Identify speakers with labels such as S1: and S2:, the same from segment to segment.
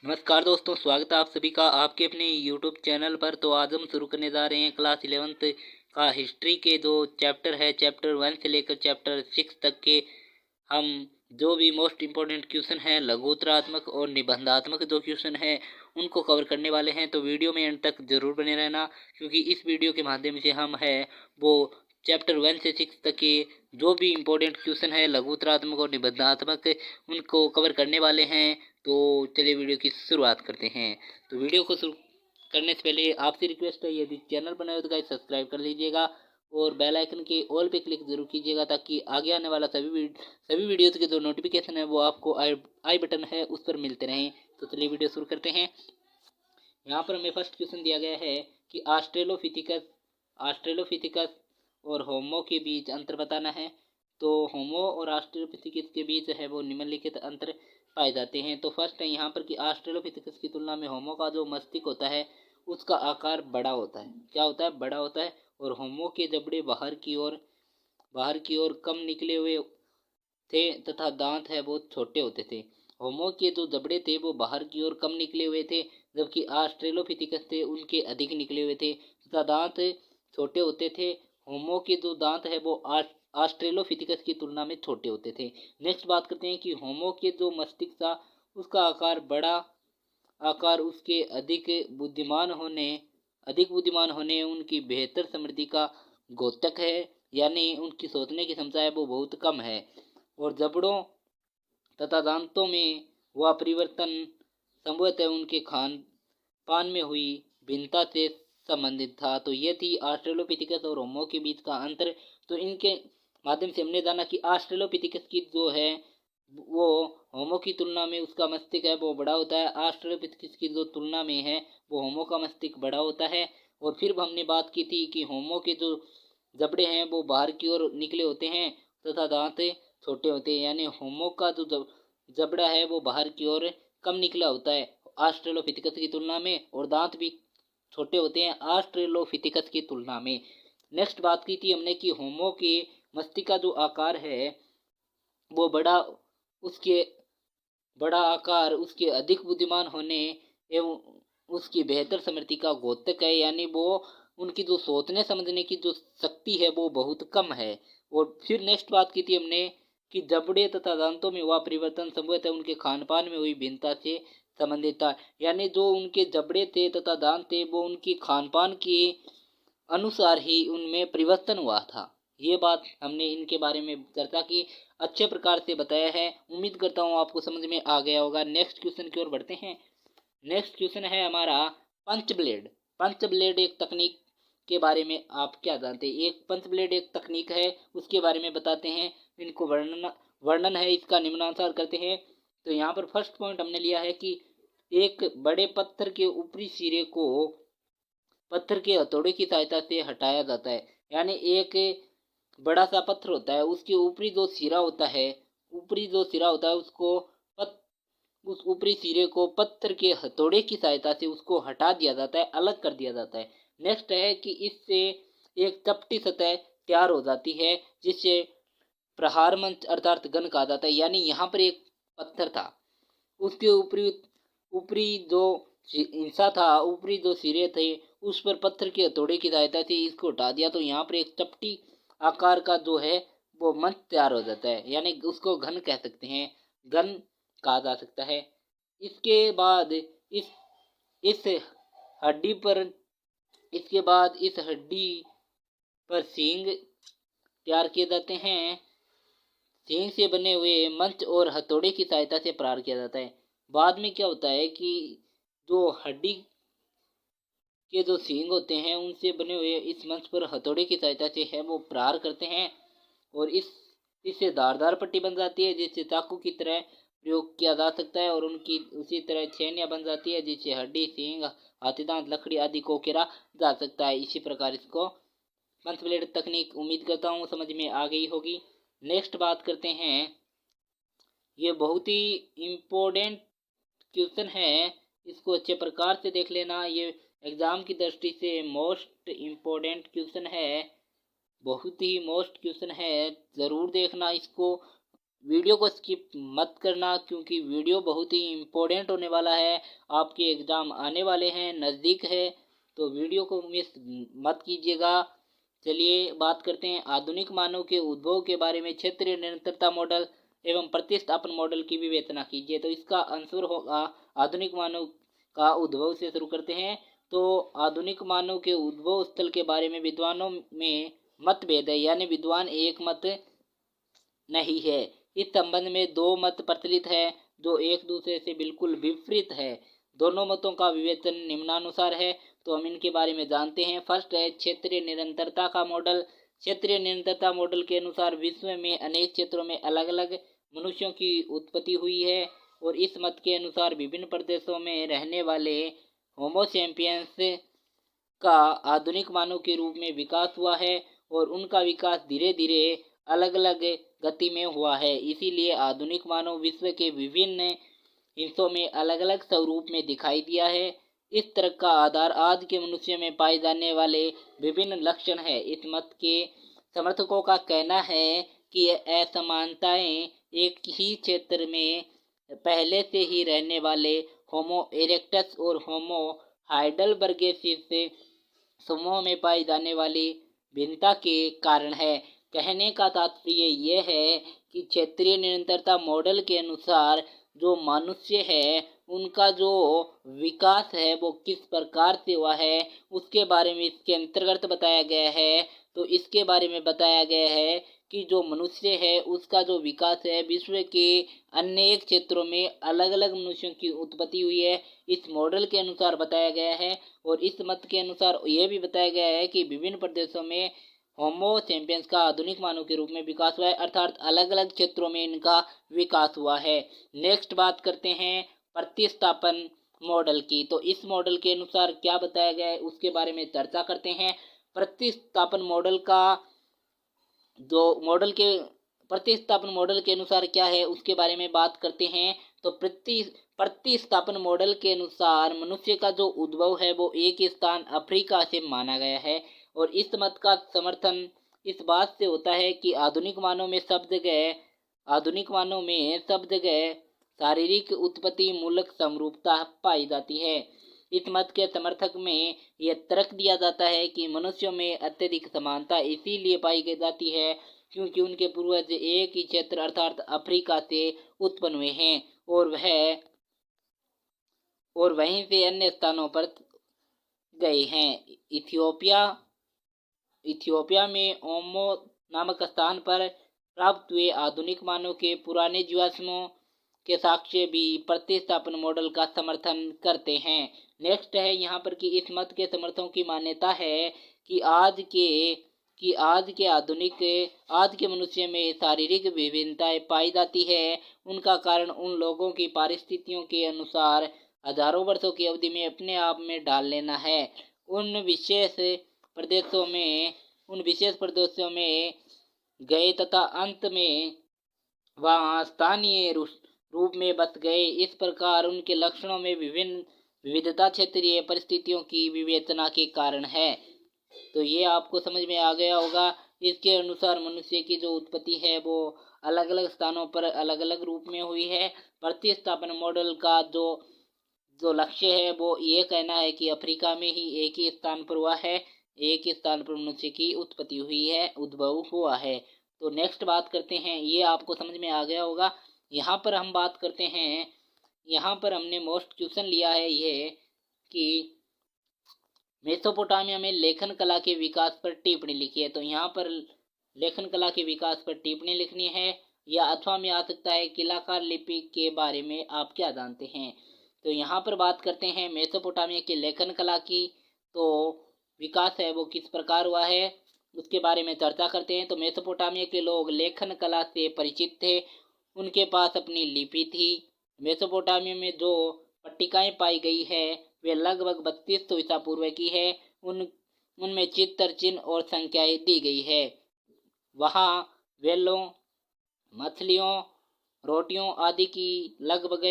S1: नमस्कार दोस्तों, स्वागत है आप सभी का आपके अपने यूट्यूब चैनल पर। तो आज हम शुरू करने जा रहे हैं क्लास 11th का हिस्ट्री के जो चैप्टर है, चैप्टर 1 से लेकर चैप्टर 6 तक के हम जो भी मोस्ट इम्पोर्टेंट क्वेश्चन हैं, लघुत्तरात्मक और निबंधात्मक जो क्वेश्चन हैं उनको कवर करने वाले हैं। तो वीडियो में एंड तक जरूर बने रहना, क्योंकि इस वीडियो के माध्यम से हम है वो चैप्टर 1 से 6 तक के जो भी इम्पोर्टेंट क्वेश्चन है लघुत्तरात्मक और निबंधात्मक उनको कवर करने वाले हैं। तो चलिए वीडियो की शुरुआत करते हैं। तो वीडियो को शुरू करने से पहले आपसे रिक्वेस्ट है, यदि चैनल बनाए हो तो गाइस सब्सक्राइब कर लीजिएगा और बेल आइकन के ऑल पे क्लिक जरूर कीजिएगा, ताकि आगे आने वाला सभी वीडियोज़ के जो नोटिफिकेशन है वो आपको आई बटन है उस पर मिलते रहें। तो चलिए वीडियो शुरू करते हैं। यहाँ पर हमें फर्स्ट क्वेश्चन दिया गया है कि ऑस्ट्रेलोपिथिकस और होमो के बीच अंतर बताना है। तो होमो और ऑस्ट्रेलोपिथिकस के बीच है वो निम्नलिखित अंतर पाए जाते हैं। तो फर्स्ट है यहाँ पर कि ऑस्ट्रेलोपिथिकस की तुलना में होमो का जो मस्तिष्क होता है उसका आकार बड़ा होता है। क्या होता है? बड़ा होता है। और होमो के जबड़े बाहर की ओर कम निकले हुए थे तथा दांत है वो छोटे होते थे। होमो के जो जबड़े थे वो बाहर की ओर कम निकले हुए थे, जबकि ऑस्ट्रेलोपिथिकस थे उनके अधिक निकले हुए थे तथा दांत छोटे होते थे। होमो के जो दांत है वो ऑस्ट्रेलोपिथिकस की तुलना में छोटे होते थे। नेक्स्ट बात करते हैं कि होमो के जो मस्तिष्क था उसका आकार उसके अधिक बुद्धिमान होने उनकी बेहतर समृद्धि का द्योतक है, यानी उनकी सोचने की क्षमता है वो बहुत कम है। और जबड़ों तथा दांतों में वह परिवर्तन संभवतः उनके खान पान में हुई भिन्नता से संबंधित था। तो ये थी ऑस्ट्रेलोपिथिकस और होमो के बीच का अंतर। तो इनके माध्यम से हमने जाना कि ऑस्ट्रेलोपिथिकस की जो है वो होमो की तुलना में उसका मस्तिष्क है वो बड़ा होता है। ऑस्ट्रेलोपिथेकस की जो तुलना में है वो होमो का मस्तिष्क बड़ा होता है। और फिर हमने बात की थी कि होमो के जो जबड़े हैं वो बाहर की ओर निकले होते हैं तथा दांत छोटे होते हैं, यानी होमो का जो जबड़ा है वो बाहर की ओर कम निकला होता है ऑस्ट्रेलोपिथेकस की तुलना में, और दांत भी छोटे होते हैं ऑस्ट्रेलोपिथेकस की तुलना में। नेक्स्ट बात की थी हमने कि होमो के मस्तिष्क का जो आकार है वो उसके बड़ा आकार उसके अधिक बुद्धिमान होने एवं उसकी बेहतर समृद्धि का द्योतक है, यानी वो उनकी जो सोचने समझने की जो शक्ति है वो बहुत कम है। और फिर नेक्स्ट बात की थी हमने कि जबड़े तथा दांतों में हुआ परिवर्तन संभवतः उनके खान पान में हुई भिन्नता से संबंधित था, यानी जो उनके जबड़े थे तथा दांत थे वो उनकी खान पान के अनुसार ही उनमें परिवर्तन हुआ था। ये बात हमने इनके बारे में चर्चा की, अच्छे प्रकार से बताया है। उम्मीद करता हूँ आपको समझ में आ गया होगा। नेक्स्ट क्वेश्चन की ओर बढ़ते हैं। नेक्स्ट क्वेश्चन है हमारा पंच ब्लेड। पंच ब्लेड एक तकनीक के बारे में आप क्या जानते हैं? एक पंच ब्लेड एक तकनीक है, उसके बारे में बताते हैं। इनको वर्णन है इसका निम्नानुसार करते हैं। तो यहाँ पर फर्स्ट पॉइंट हमने लिया है कि एक बड़े पत्थर के ऊपरी सिरे को पत्थर के हथौड़े की सहायता से हटाया जाता है। यानी एक बड़ा सा पत्थर होता है, उसके ऊपरी जो सिरा होता है उसको उस ऊपरी सिरे को पत्थर के हथौड़े की सहायता से उसको हटा दिया जाता है, अलग कर दिया जाता है। नेक्स्ट है कि इससे एक चपटी सतह तैयार हो जाती है, जिससे प्रहार मंच अर्थात गन कहा जाता है। यानी यहाँ पर एक पत्थर था, उसके ऊपरी ऊपरी जो हिस्सा था, ऊपरी जो सिरे थे उस पर पत्थर के हथौड़े की सहायता से इसको हटा दिया, तो यहाँ पर एक चपटी आकार का जो है वो मंच तैयार हो जाता है, यानी उसको घन कह सकते हैं, घन कहा जा सकता है। इसके बाद इस हड्डी पर इसके बाद इस हड्डी पर सींग तैयार किए जाते हैं। सींग से बने हुए मंच और हथौड़े की सहायता से प्रहार किया जाता है। बाद में क्या होता है कि जो हड्डी के जो सींग होते हैं उनसे बने हुए इस मंच पर हथौड़े की सहायता से है वो प्रहार करते हैं, और इससे धारदार पट्टी बन जाती है जिससे चाकू की तरह प्रयोग किया जा सकता है, और उनकी उसी तरह छेनियाँ बन जाती है जिससे हड्डी सींग हाथीदांत लकड़ी आदि को घेरा जा सकता है। इसी प्रकार इसको पंच ब्लेड तकनीक, उम्मीद करता हूँ समझ में आ गई होगी। नेक्स्ट बात करते हैं, ये बहुत ही इम्पोर्टेंट क्वेश्चन है, इसको अच्छे प्रकार से देख लेना। ये एग्जाम की दृष्टि से मोस्ट इम्पोर्टेंट क्वेश्चन है, बहुत ही मोस्ट क्वेश्चन है, ज़रूर देखना इसको। वीडियो को स्किप मत करना, क्योंकि वीडियो बहुत ही इम्पोर्टेंट होने वाला है। आपके एग्ज़ाम आने वाले हैं, नज़दीक है, तो वीडियो को मिस मत कीजिएगा। चलिए बात करते हैं आधुनिक मानव के उद्भव के बारे में। क्षेत्रीय निरंतरता मॉडल एवं प्रतिस्थापन मॉडल की विवेचना कीजिए। तो इसका आंसर होगा आधुनिक मानव का उद्भव से शुरू करते हैं। तो आधुनिक मानव के उद्भव स्थल के बारे में विद्वानों में मतभेद है, यानी विद्वान एक मत नहीं है। इस संबंध में दो मत प्रचलित है जो एक दूसरे से बिल्कुल विपरीत है। दोनों मतों का विवेचन निम्नानुसार है, तो हम इनके बारे में जानते हैं। फर्स्ट है क्षेत्रीय निरंतरता का मॉडल। क्षेत्रीय निरंतरता मॉडल के अनुसार विश्व में अनेक क्षेत्रों में अलग अलग मनुष्यों की उत्पत्ति हुई है, और इस मत के अनुसार विभिन्न प्रदेशों में रहने वाले होमोसेपियंस का आधुनिक मानव के रूप में विकास हुआ है, और उनका विकास धीरे धीरे अलग अलग गति में हुआ है। इसीलिए आधुनिक मानव विश्व के विभिन्न हिस्सों में अलग अलग स्वरूप में दिखाई दिया है। इस तरह का आधार आज के मनुष्य में पाए जाने वाले विभिन्न लक्षण है। इस मत के समर्थकों का कहना है कि असमानताएं एक ही क्षेत्र में पहले से ही रहने वाले होमो इरेक्टस और होमो हाइडलबर्गेसिस समूह में पाई जाने वाली भिन्नता के कारण है। कहने का तात्पर्य यह है कि क्षेत्रीय निरंतरता मॉडल के अनुसार जो मनुष्य है उनका जो विकास है वो किस प्रकार से हुआ है उसके बारे में इसके अंतर्गत बताया गया है। तो इसके बारे में बताया गया है कि जो मनुष्य है उसका जो विकास है विश्व के अनेक क्षेत्रों में अलग अलग मनुष्यों की उत्पत्ति हुई है, इस मॉडल के अनुसार बताया गया है। और इस मत के अनुसार यह भी बताया गया है कि विभिन्न प्रदेशों में होमो सेपियंस का आधुनिक मानव के रूप में विकास हुआ है, अर्थात अलग अलग क्षेत्रों में इनका विकास हुआ है। नेक्स्ट बात करते हैं प्रतिस्थापन मॉडल की। तो इस मॉडल के अनुसार क्या बताया गया है उसके बारे में चर्चा करते हैं। प्रतिस्थापन मॉडल का जो मॉडल के प्रतिस्थापन मॉडल के अनुसार क्या है उसके बारे में बात करते हैं। तो प्रतिस्थापन मॉडल के अनुसार मनुष्य का जो उद्भव है वो एक स्थान अफ्रीका से माना गया है, और इस मत का समर्थन इस बात से होता है कि आधुनिक मानव में सब जगह शारीरिक उत्पत्ति मूलक समरूपता पाई जाती है। इस मत के समर्थक में यह तर्क दिया जाता है कि मनुष्यों में अत्यधिक समानता इसीलिए पाई जाती है क्योंकि उनके पूर्वज एक ही क्षेत्र अर्थात अफ्रीका से उत्पन्न हुए हैं, और वहीं से अन्य स्थानों पर गए हैं। इथियोपिया में ओमो नामक स्थान पर प्राप्त हुए आधुनिक मानव के पुराने जीवाश्मों के साक्ष्य भी प्रतिस्थापन मॉडल का समर्थन करते हैं। नेक्स्ट है यहाँ पर कि इस मत के समर्थकों की मान्यता है कि आज के मनुष्य में शारीरिक विभिन्नताएं पाई जाती है। उनका कारण उन लोगों की परिस्थितियों के अनुसार हजारों वर्षों की अवधि में अपने आप में डाल लेना है। उन विशेष प्रदेशों में गए तथा अंत में वहाँ स्थानीय रूप में बस गए। इस प्रकार उनके लक्षणों में विविधता क्षेत्रीय परिस्थितियों की विवेचना के कारण है। तो ये आपको समझ में आ गया होगा। इसके अनुसार मनुष्य की जो उत्पत्ति है वो अलग अलग स्थानों पर अलग अलग रूप में हुई है। प्रतिस्थापन मॉडल का जो लक्ष्य है वो ये कहना है कि अफ्रीका में ही एक ही स्थान पर हुआ है, एक ही स्थान पर मनुष्य की उत्पत्ति हुई है, उद्भव हुआ है। तो नेक्स्ट बात करते हैं, ये आपको समझ में आ गया होगा। यहाँ पर हम बात करते हैं, यहाँ पर हमने मोस्ट क्वेश्चन लिया है ये कि मेसोपोटामिया में लेखन कला के विकास पर टिप्पणी लिखी है। तो यहाँ पर लेखन कला के विकास पर टिप्पणी लिखनी है, या अथवा में आ सकता है किलाकार लिपि के बारे में आप क्या जानते हैं। तो यहाँ पर बात करते हैं मेसोपोटामिया की लेखन कला की, तो विकास है वो किस प्रकार हुआ है उसके बारे में चर्चा करते हैं। तो मेसोपोटामिया के लोग लेखन कला से परिचित थे, उनके पास अपनी लिपि थी। मेसोपोटामिया में जो पट्टिकाएं पाई गई है वे लगभग 3200 ईसा पूर्व की है। उनमें चित्र, चिन्ह और संख्याएं दी गई है। वहाँ वेलों, मछलियों, रोटियों आदि की लगभग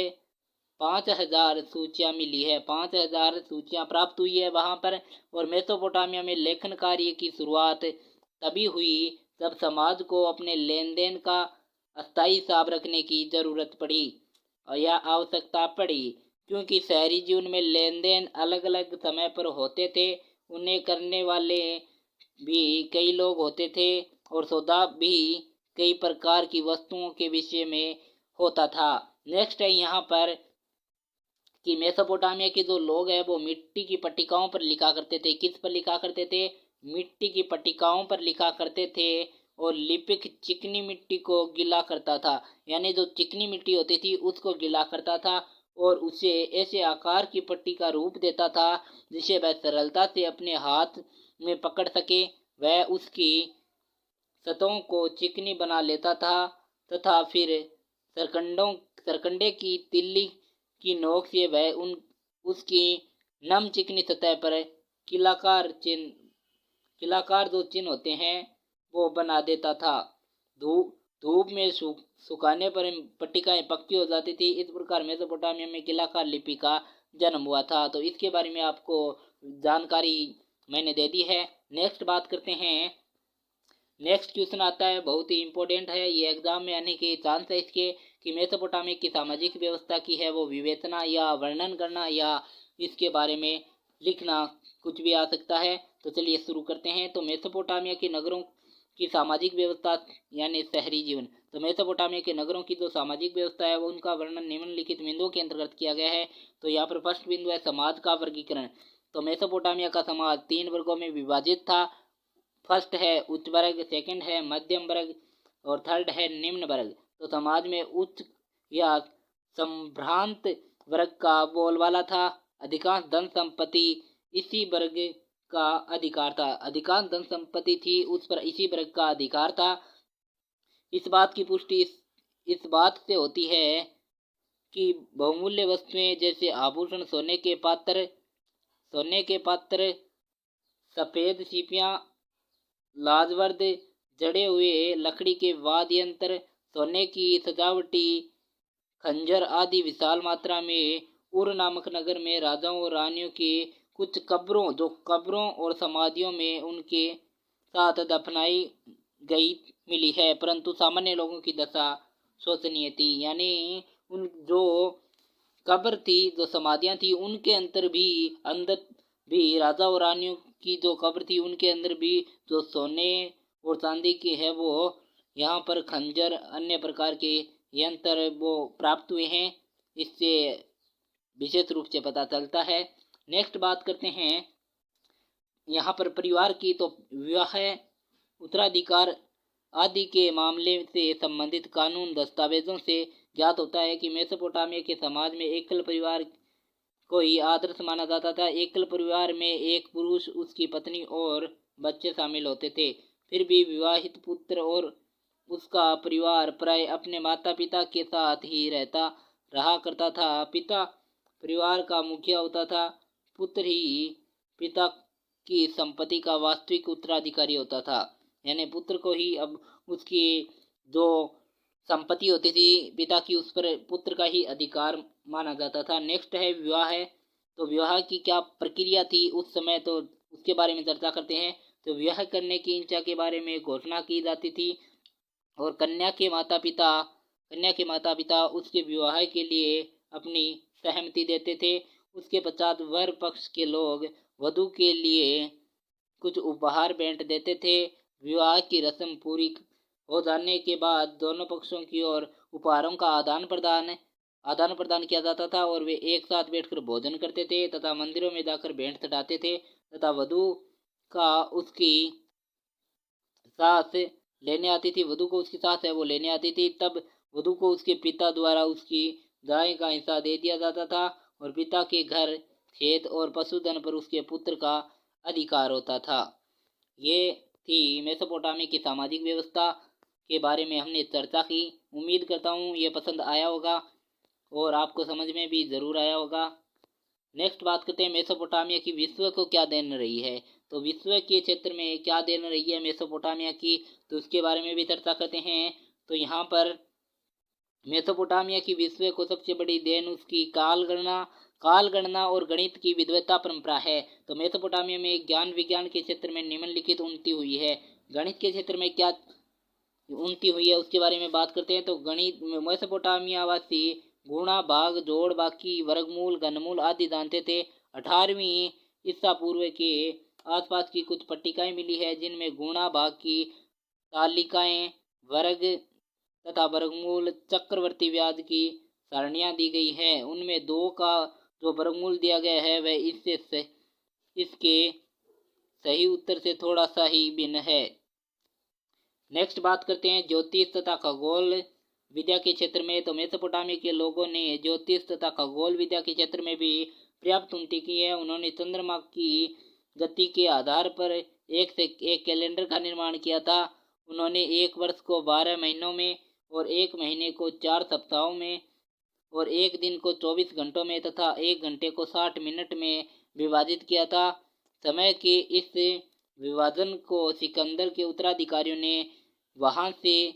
S1: 5000 सूचियाँ मिली है, 5000 सूचियाँ प्राप्त हुई है वहाँ पर। और मेसोपोटामिया में लेखन कार्य की शुरुआत तभी हुई जब समाज को अपने लेन देन का अस्थायी हिसाब रखने की जरूरत पड़ी या आवश्यकता पड़ी, क्योंकि शहरी जीवन में लेन देन अलग अलग समय पर होते थे। उन्हें करने वाले भी कई लोग होते थे और सौदा भी कई प्रकार की वस्तुओं के विषय में होता था। नेक्स्ट है यहाँ पर कि मेसोपोटामिया के जो लोग हैं वो मिट्टी की पट्टिकाओं पर लिखा करते थे। किस पर लिखा करते थे? मिट्टी की पट्टिकाओं पर लिखा करते थे। और लिपिक चिकनी मिट्टी को गिला करता था, यानी जो चिकनी मिट्टी होती थी उसको गिला करता था और उसे ऐसे आकार की पट्टी का रूप देता था जिसे वह सरलता से अपने हाथ में पकड़ सके। वह उसकी सतहों को चिकनी बना लेता था तथा फिर सरकंडे की तिल्ली की नोक से वह उसकी नम चिकनी सतह पर किलाकार जो चिन्ह होते हैं वो बना देता था। धूप में सुखाने पर पट्टिकाएं पक्की हो जाती थी। इस प्रकार मेसोपोटामिया में किलाकार लिपि का जन्म हुआ था। तो इसके बारे में आपको जानकारी मैंने दे दी है। नेक्स्ट बात करते हैं। नेक्स्ट क्वेश्चन आता है, बहुत ही इंपॉर्टेंट है, ये एग्जाम में आने के चांस है इसके, कि मेसोपोटामिया की सामाजिक व्यवस्था की है वो विवेचना या वर्णन करना या इसके बारे में लिखना, कुछ भी आ सकता है। तो चलिए शुरू करते हैं। तो मेसोपोटामिया के नगरों की सामाजिक व्यवस्था यानी शहरी जीवन। तो मेसोपोटामिया के नगरों की जो सामाजिक व्यवस्था है वो उनका वर्णन निम्नलिखित बिंदुओं के अंतर्गत किया गया है। तो यहाँ पर फर्स्ट बिंदु है समाज का वर्गीकरण। तो मेसोपोटामिया का समाज 3 वर्गों में विभाजित था। फर्स्ट है उच्च वर्ग, सेकंड है मध्यम वर्ग और थर्ड है निम्न वर्ग। तो समाज में उच्च या संभ्रांत वर्ग का बोलबाला था। अधिकांश धन संपत्ति इसी वर्ग का अधिकार था। अधिकांश धन संपत्ति थी उस पर इसी वर्ग का अधिकार था। इस बात की पुष्टि इस बात से होती है कि बहुमूल्य वस्तुएं जैसे आभूषण, सोने के पात्र, सफेद सीपियां, लाजवर्द, जड़े हुए लकड़ी के वाद्य यंत्र, सोने की सजावटी खंजर आदि विशाल मात्रा में उर नामक नगर में राजाओं और रानियों के कुछ कब्रों और समाधियों में उनके साथ दफनाई गई मिली है। परंतु सामान्य लोगों की दशा शोचनीय थी, यानी उन जो कब्र थी, जो समाधियां थी, उनके अंदर भी राजा और रानियों की जो कब्र थी उनके अंदर भी जो सोने और चांदी की है वो यहाँ पर खंजर अन्य प्रकार के यंत्र वो प्राप्त हुए हैं। इससे विशेष रूप से पता चलता है। नेक्स्ट बात करते हैं यहाँ पर परिवार की। तो विवाह, उत्तराधिकार आदि के मामले से संबंधित कानून दस्तावेजों से ज्ञात होता है कि मेसोपोटामिया के समाज में एकल परिवार को ही आदर्श माना जाता था। एकल परिवार में एक पुरुष, उसकी पत्नी और बच्चे शामिल होते थे। फिर भी विवाहित पुत्र और उसका परिवार प्राय अपने माता पिता के साथ ही रहा करता था। पिता परिवार का मुखिया होता था। पुत्र ही पिता की संपत्ति का वास्तविक उत्तराधिकारी होता था, यानी पुत्र को ही अब उसकी जो संपत्ति होती थी पिता की उस पर पुत्र का ही अधिकार माना जाता था। नेक्स्ट है विवाह है। तो विवाह की क्या प्रक्रिया थी उस समय, तो उसके बारे में चर्चा करते हैं। तो विवाह करने की इच्छा के बारे में घोषणा की जाती थी और कन्या के माता पिता उसके विवाह के लिए अपनी सहमति देते थे। उसके पश्चात वर पक्ष के लोग वधू के लिए कुछ उपहार भेंट देते थे। विवाह की रस्म पूरी हो जाने के बाद दोनों पक्षों की ओर उपहारों का आदान प्रदान किया जाता था और वे एक साथ बैठकर भोजन करते थे तथा मंदिरों में जाकर भेंट चढ़ाते थे तथा वधु का उसकी सास लेने आती थी। वधु को उसकी सास है वो लेने आती थी। तब वधु को उसके पिता द्वारा उसकी दाई का हिस्सा दे दिया जाता था और पिता के घर, खेत और पशुधन पर उसके पुत्र का अधिकार होता था। ये थी मेसोपोटामिया की सामाजिक व्यवस्था के बारे में हमने चर्चा की। उम्मीद करता हूँ ये पसंद आया होगा और आपको समझ में भी ज़रूर आया होगा। नेक्स्ट बात करते हैं मेसोपोटामिया की विश्व को क्या देन रही है। तो विश्व के क्षेत्र में क्या देन रही है मेसोपोटामिया की, तो उसके बारे में भी चर्चा करते हैं। तो यहाँ पर मेसोपोटामिया की विश्व को सबसे बड़ी देन उसकी काल गणना और गणित की विद्वता परंपरा है। तो मेसोपोटामिया में ज्ञान विज्ञान के क्षेत्र में निम्नलिखित उन्नति हुई है। गणित के क्षेत्र में क्या उन्नति हुई है उसके बारे में बात करते हैं। तो गणित मेसोपोटामियावासी गुणा, भाग, जोड़, बाकी, वर्गमूल, घनमूल आदि जानते थे। 18वीं ईसा पूर्व के आसपास की कुछ पट्टिकाएं मिली है जिनमें गुणा, भाग की तालिकाएं, वर्ग तथा वर्गमूल, चक्रवर्ती व्याज की सारणियां दी गई है। उनमें 2 का जो वर्गमूल दिया गया है वह इसके सही उत्तर से थोड़ा सा ही भिन्न है। नेक्स्ट बात करते हैं ज्योतिष तथा खगोल विद्या के क्षेत्र में। तो मेसोपोटामिया के लोगों ने ज्योतिष तथा खगोल विद्या के क्षेत्र में भी पर्याप्त उन्नति की है। उन्होंने चंद्रमा की गति के आधार पर एक से एक कैलेंडर का निर्माण किया था। उन्होंने एक वर्ष को 12 महीनों में और एक महीने को 4 सप्ताहों में और एक दिन को 24 घंटों में तथा एक घंटे को 60 मिनट में विभाजित किया था। समय के इस विभाजन को सिकंदर के उत्तराधिकारियों ने वहाँ से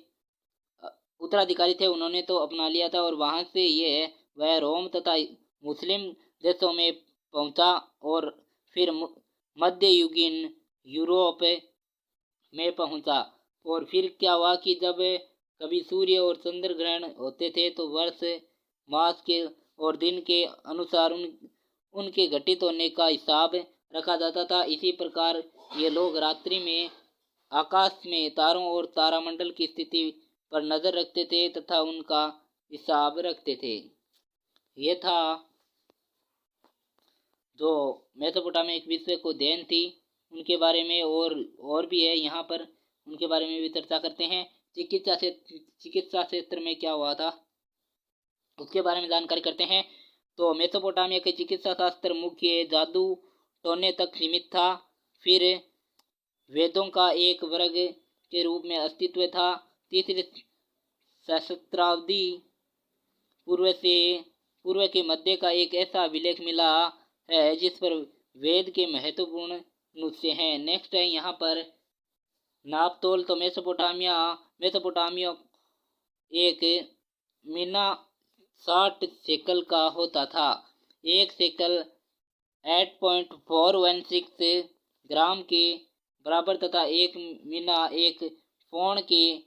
S1: उत्तराधिकारी थे उन्होंने तो अपना लिया था और वहाँ से वह रोम तथा मुस्लिम देशों में पहुँचा और फिर मध्ययुगीन यूरोप में पहुँचा। और फिर क्या हुआ कि जब कभी सूर्य और चंद्र ग्रहण होते थे तो वर्ष, मास के और दिन के अनुसार उनके घटित होने का हिसाब रखा जाता था। इसी प्रकार ये लोग रात्रि में आकाश में तारों और तारामंडल की स्थिति पर नज़र रखते थे तथा उनका हिसाब रखते थे। ये था जो मेसोपोटामिया एक विषय को देन थी उनके बारे में, और भी है यहाँ पर, उनके बारे में भी चर्चा करते हैं। चिकित्सा क्षेत्र में क्या हुआ था उसके बारे में जानकारी करते हैं। तो मेसोपोटामिया के चिकित्सा शास्त्र मुख्य जादू टोने तक सीमित था। फिर वेदों का एक वर्ग के रूप में अस्तित्व था। तीसरे सहस्त्राब्दी पूर्व के मध्य का एक ऐसा विलेख मिला है जिस पर वेद के महत्वपूर्ण नुस्खे हैं। नेक्स्ट है यहाँ पर नापतोल। तो मेसोपोटामिया एक मीना 60 शेकल का होता था। एक शेकल 8.416 ग्राम के बराबर तथा एक मीना एक पौंड के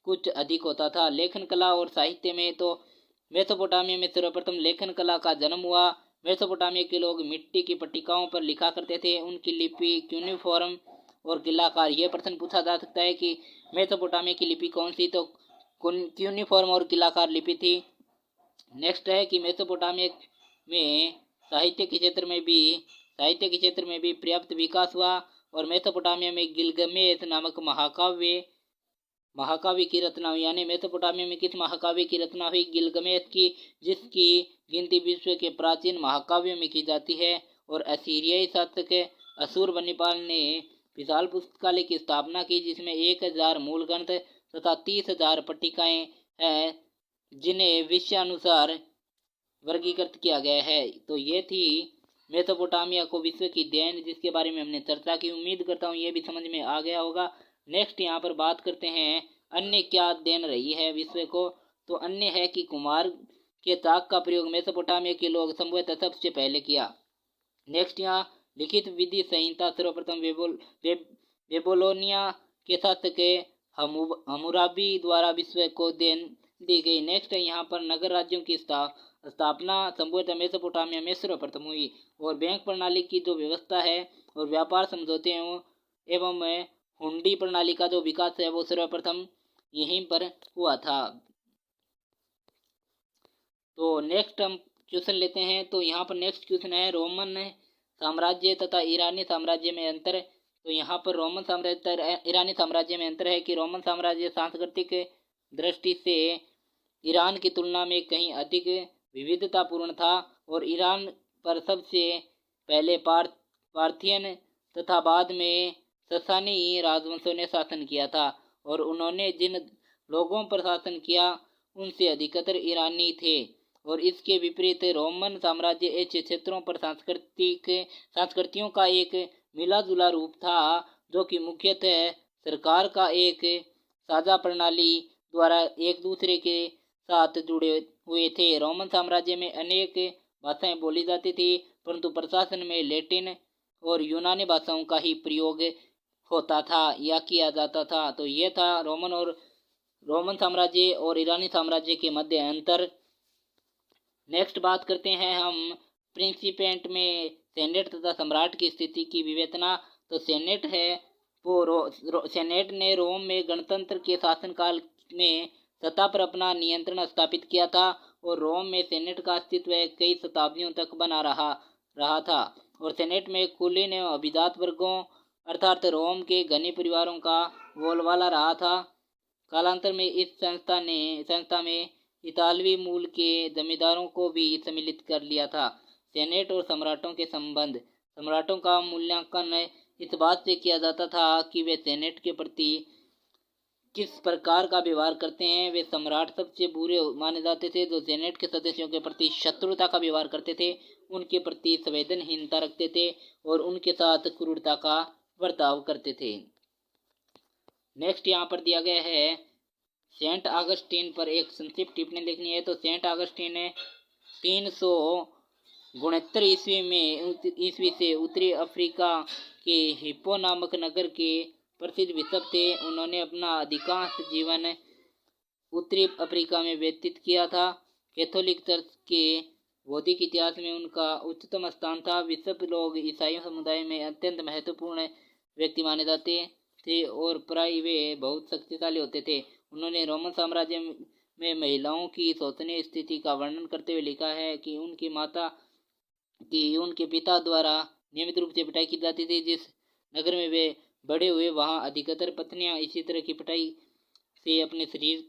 S1: कुछ अधिक होता था। लेखन कला और साहित्य में तो मेसोपोटामिया में सर्वप्रथम लेखन कला का जन्म हुआ। मेसोपोटामिया के लोग मिट्टी की पट्टिकाओं पर लिखा करते थे। उनकी लिपि क्यूनिफॉर्म और किलाकार। यह प्रश्न पूछा जा सकता है कि मेसोपोटामिया की लिपि कौन सी, तो क्यूनिफॉर्म और किलाकार लिपि थी। नेक्स्ट है कि मेसोपोटामिया में साहित्य के क्षेत्र में भी पर्याप्त विकास हुआ और मेसोपोटामिया में गिलगमेश नामक महाकाव्य की रचना हुई। यानी मेसोपोटामिया में किस महाकाव्य की रचना हुई? गिलगमेश की, जिसकी गिनती विश्व के प्राचीन महाकाव्यों में की जाती है। और असीरियाई शासक अशुरबनिपाल ने विशाल पुस्तकालय की स्थापना की जिसमें 1000 मूल ग्रंथ तथा 30,000 पट्टिकाएं हैं जिन्हें विषयानुसार वर्गीकृत किया गया है। तो ये थी मेसोपोटामिया को विश्व की देन जिसके बारे में हमने चर्चा की। उम्मीद करता हूँ ये भी समझ में आ गया होगा। नेक्स्ट यहाँ पर बात करते हैं अन्य क्या देन रही है विश्व को। तो अन्य है कि कुम्हार के चाक का प्रयोग मेसोपोटामिया के लोग संभवतः सबसे पहले किया। नेक्स्ट यहाँ लिखित विधि संहिता सर्वप्रथम बेबीलोनिया के शासक हम्मुराबी द्वारा विश्व को देन दी गई। नेक्स्ट है यहाँ पर नगर राज्यों की स्थापना संभवतः मेसोपोटामिया में सर्वप्रथम हुई। और बैंक प्रणाली की जो व्यवस्था है और व्यापार समझौते एवं हुंडी प्रणाली का जो विकास है वो सर्वप्रथम यहीं पर हुआ था। तो नेक्स्ट हम क्वेश्चन लेते हैं। तो यहाँ पर नेक्स्ट क्वेश्चन है रोमन साम्राज्य तथा ईरानी साम्राज्य में अंतर। तो यहाँ पर रोमन साम्राज्य ईरानी साम्राज्य में अंतर है कि रोमन साम्राज्य सांस्कृतिक दृष्टि से ईरान की तुलना में कहीं अधिक विविधतापूर्ण था और ईरान पर सबसे पहले पार्थियन तथा बाद में ससानी राजवंशों ने शासन किया था और उन्होंने जिन लोगों पर शासन किया उनसे अधिकतर ईरानी थे। और इसके विपरीत रोमन साम्राज्य ऐसे क्षेत्रों पर संस्कृतियों का एक मिला जुला रूप था जो कि मुख्यतः सरकार का एक साझा प्रणाली द्वारा एक दूसरे के साथ जुड़े हुए थे। रोमन साम्राज्य में अनेक भाषाएं बोली जाती थी परंतु प्रशासन में लैटिन और यूनानी भाषाओं का ही प्रयोग होता था या किया जाता था। तो ये था रोमन और रोमन साम्राज्य और ईरानी साम्राज्य के मध्य अंतर। नेक्स्ट बात करते हैं हम प्रिंसिपेट में सेनेट तथा सम्राट की स्थिति की विवेचना। तो सेनेट है वो सेनेट ने रोम में गणतंत्र के शासनकाल में सत्ता पर अपना नियंत्रण स्थापित किया था और रोम में सेनेट का अस्तित्व कई शताब्दियों तक बना रहा था और सेनेट में कुलीन एवं अभिजात वर्गों अर्थात रोम के धनी परिवारों का बोलबाला रहा था। कालांतर में इस संस्था में इतालवी मूल के जमींदारों को भी सम्मिलित कर लिया था। सेनेट और सम्राटों के संबंध। सम्राटों का मूल्यांकन इस बात से किया जाता था कि वे सेनेट के प्रति किस प्रकार का व्यवहार करते हैं। वे सम्राट सबसे बुरे माने जाते थे जो सेनेट के सदस्यों के प्रति शत्रुता का व्यवहार करते थे, उनके प्रति संवेदनहीनता रखते थे और उनके साथ क्रूरता का बर्ताव करते थे। नेक्स्ट यहाँ पर दिया गया है सेंट ऑगस्टीन पर एक संक्षिप्त टिप्पणी लिखनी है। तो सेंट ऑगस्टीन ने 369 ईस्वी से उत्तरी अफ्रीका के हिप्पो नामक नगर के प्रसिद्ध बिशप थे। उन्होंने अपना अधिकांश जीवन उत्तरी अफ्रीका में व्यतीत किया था। कैथोलिक चर्च के बौद्धिक इतिहास में उनका उच्चतम स्थान था। बिशप लोग ईसाई समुदाय में अत्यंत महत्वपूर्ण व्यक्ति माने जाते थे और प्राय वे बहुत शक्तिशाली होते थे। उन्होंने रोमन साम्राज्य में महिलाओं की शोचनीय स्थिति का वर्णन करते हुए लिखा है कि उनके पिता द्वारा नियमित रूप से पिटाई की जाती थी। जिस नगर में वे बड़े हुए वहां अधिकतर पत्नियां इसी तरह की पिटाई से अपने शरीर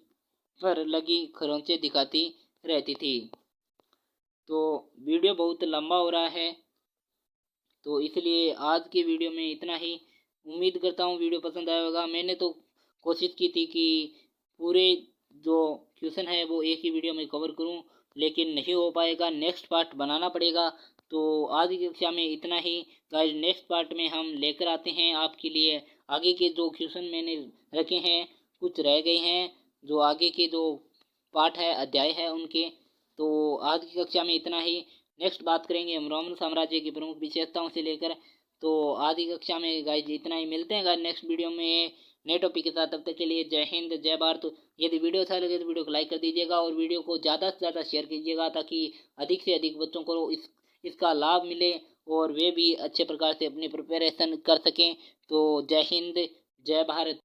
S1: पर लगी खरोंचें दिखाती रहती थी। तो वीडियो बहुत लंबा हो रहा है तो इसलिए आज के वीडियो में इतना ही। उम्मीद करता हूँ वीडियो पसंद आया होगा। मैंने तो कोशिश की थी कि पूरे जो क्वेश्चन है वो एक ही वीडियो में कवर करूँ, लेकिन नहीं हो पाएगा, नेक्स्ट पार्ट बनाना पड़ेगा। तो आज की कक्षा में इतना ही गाइस। नेक्स्ट पार्ट में हम लेकर आते हैं आपके लिए आगे के जो क्वेश्चन मैंने रखे हैं, कुछ रह गए हैं जो आगे के जो पाठ है अध्याय है उनके। तो आज की कक्षा में इतना ही। नेक्स्ट बात करेंगे हम रोमन साम्राज्य की प्रमुख विशेषताओं से लेकर। तो आज की कक्षा में गाइज इतना ही। मिलते हैं गाइज नेक्स्ट वीडियो में नए टॉपिक के साथ। तब तक के लिए जय हिंद जय भारत। यदि वीडियो अच्छा लगे तो वीडियो को लाइक कर दीजिएगा और वीडियो को ज़्यादा से ज़्यादा शेयर कीजिएगा ताकि अधिक से अधिक बच्चों को इसका लाभ मिले और वे भी अच्छे प्रकार से अपनी प्रिपरेशन कर सकें। तो जय हिंद जय भारत।